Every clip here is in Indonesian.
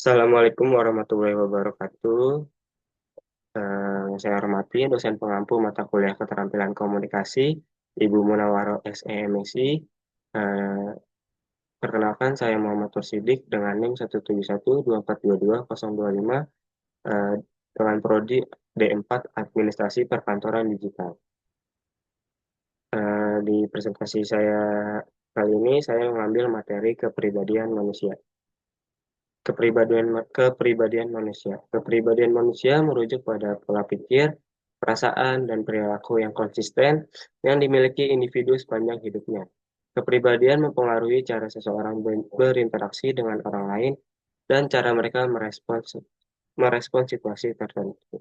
Assalamualaikum warahmatullahi wabarakatuh. Saya hormati dosen pengampu mata kuliah keterampilan komunikasi, Ibu Munawwaroh SEMSI. Eh, Perkenalkan, saya Muhammad Tursidik dengan NIM 17124220025 eh, dengan prodi D4 Administrasi Perkantoran Digital. Di presentasi saya kali ini, saya mengambil materi kepribadian manusia. Kepribadian manusia. Kepribadian manusia merujuk pada pola pikir, perasaan, dan perilaku yang konsisten yang dimiliki individu sepanjang hidupnya. Kepribadian mempengaruhi cara seseorang berinteraksi dengan orang lain dan cara mereka merespon situasi tertentu.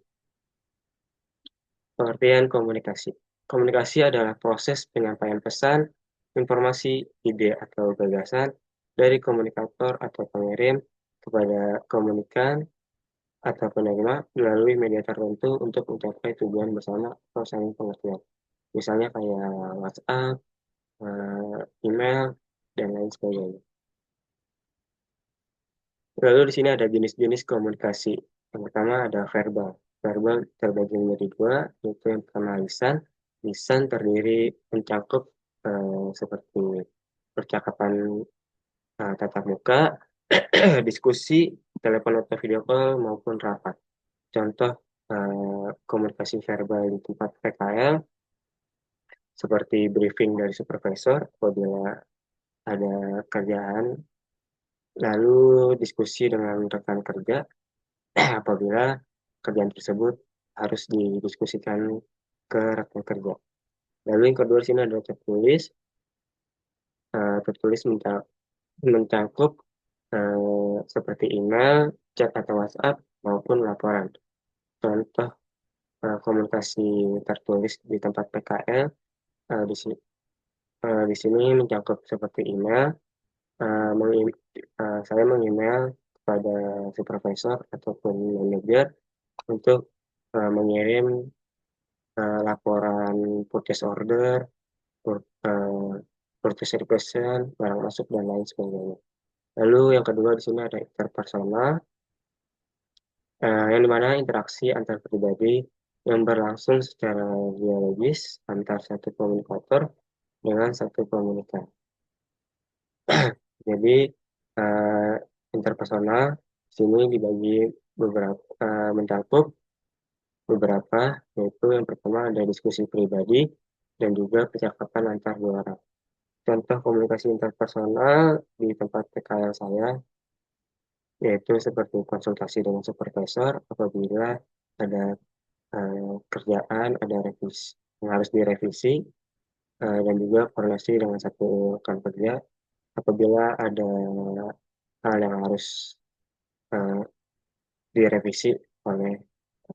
Pengertian komunikasi. Komunikasi adalah proses penyampaian pesan, informasi, ide, atau gagasan dari komunikator atau pengirim kepada komunikan atau penerima melalui media tertentu untuk mencapai tujuan bersama atau saling pengertian. Misalnya kayak WhatsApp, email, dan lain sebagainya. Lalu di sini ada jenis-jenis komunikasi. Yang pertama ada verbal. Verbal terbagi menjadi dua, yaitu yang pertama lisan. Lisan terdiri mencakup seperti percakapan tatap muka, diskusi, telepon atau video call maupun rapat. Contoh komunikasi verbal di tempat PKL seperti briefing dari supervisor apabila ada kerjaan, lalu diskusi dengan rekan kerja apabila kerjaan tersebut harus didiskusikan ke rekan kerja. Lalu yang kedua di sini ada tertulis. Tertulis mencakup seperti email, chat atau WhatsApp maupun laporan. Contoh komunikasi tertulis di tempat PKL di sini mencakup seperti email, uh, saya mengemail kepada supervisor ataupun manajer untuk mengirim laporan purchase order, uh, purchase requisition, barang masuk dan lain sebagainya. Lalu yang kedua di sini ada interpersonal, yang dimana interaksi antar pribadi yang berlangsung secara dialogis antar satu komunikator dengan satu komunikan. Jadi uh, interpersonal di sini dibagi beberapa mencakup beberapa, yaitu yang pertama ada diskusi pribadi dan juga percakapan antar dua orang. Contoh komunikasi interpersonal di tempat PKL saya yaitu seperti konsultasi dengan supervisor apabila ada kerjaan, ada revisi yang harus direvisi, dan juga koordinasi dengan satu rekan kerja apabila ada hal yang harus uh, direvisi oleh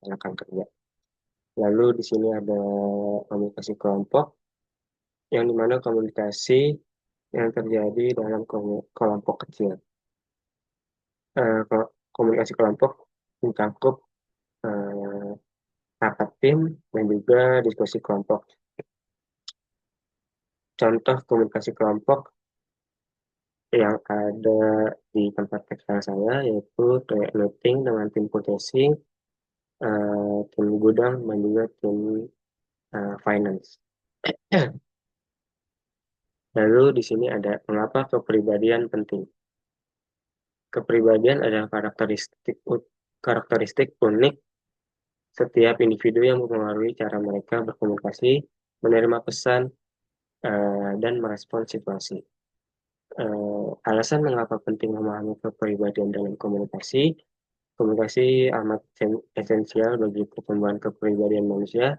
rekan kerja. Lalu di sini ada komunikasi kelompok, yang dimana komunikasi yang terjadi dalam kelompok kecil. Komunikasi kelompok mencakup eh, rapat tim dan juga diskusi kelompok. Contoh komunikasi kelompok yang ada di tempat kerja saya yaitu kayak meeting dengan tim purchasing, tim gudang, dan juga tim finance. Lalu di sini ada mengapa kepribadian penting. Kepribadian adalah karakteristik unik setiap individu yang mempengaruhi cara mereka berkomunikasi, menerima pesan, dan merespon situasi. Alasan mengapa penting memahami kepribadian dalam komunikasi. Komunikasi amat esensial bagi pertumbuhan kepribadian manusia.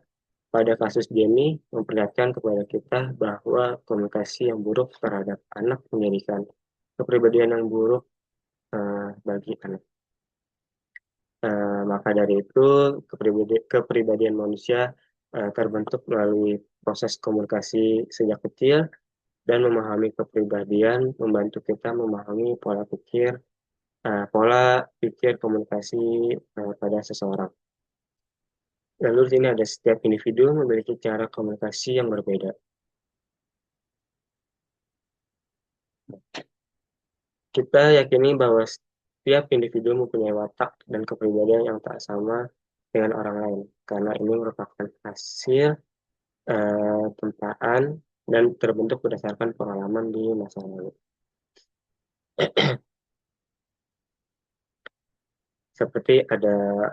Pada kasus Jenny, memperlihatkan kepada kita bahwa komunikasi yang buruk terhadap anak menjadikan kepribadian yang buruk bagi anak. Maka dari itu, kepribadian manusia terbentuk melalui proses komunikasi sejak kecil, dan memahami kepribadian membantu kita memahami pola pikir komunikasi pada seseorang. Lalu di sini ada setiap individu memiliki cara komunikasi yang berbeda. Kita yakini bahwa tiap individu mempunyai watak dan kepribadian yang tak sama dengan orang lain, karena ini merupakan hasil tempaan dan terbentuk berdasarkan pengalaman di masa lalu. Seperti ada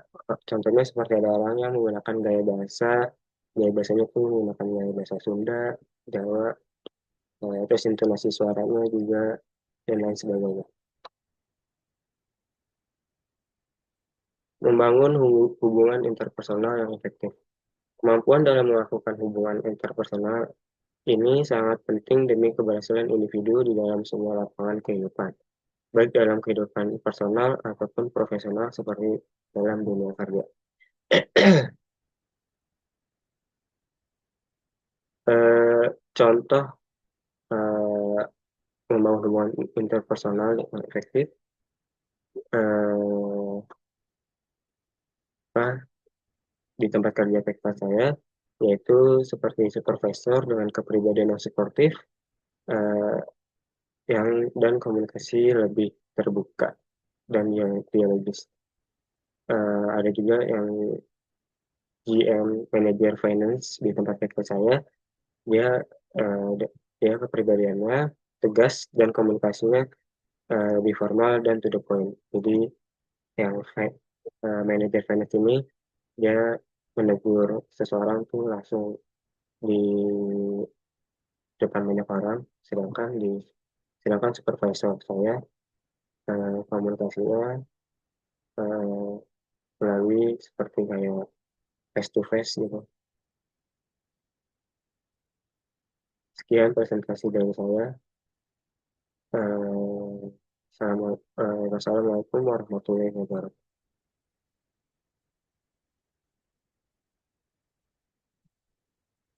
contohnya seperti ada orang yang menggunakan gaya bahasanya tuh menggunakan gaya bahasa Sunda, Jawa, terus intonasi suaranya juga dan lain sebagainya. Membangun hubungan interpersonal yang efektif. Kemampuan dalam melakukan hubungan interpersonal ini sangat penting demi keberhasilan individu di dalam semua lapangan kehidupan, baik dalam kehidupan personal ataupun profesional seperti dalam dunia kerja. Contoh eh, membangun hubungan interpersonal yang efektif, eh, apa, di tempat kerja teknik saya, yaitu seperti supervisor dengan kepribadian yang suportif, eh, yang dan komunikasi lebih terbuka dan yang dialogis. Ada juga yang GM Manager Finance di tempat kerja saya, dia dia kepribadiannya tegas dan komunikasinya lebih formal dan to the point. Jadi yang manajer finance ini dia menegur seseorang tuh langsung di depan banyak orang, sedangkan supervisor saya komunikasinya eh, melalui seperti kayak face to face gitu. Sekian presentasi dari saya. Eh, Wassalamualaikum warahmatullahi wabarakatuh.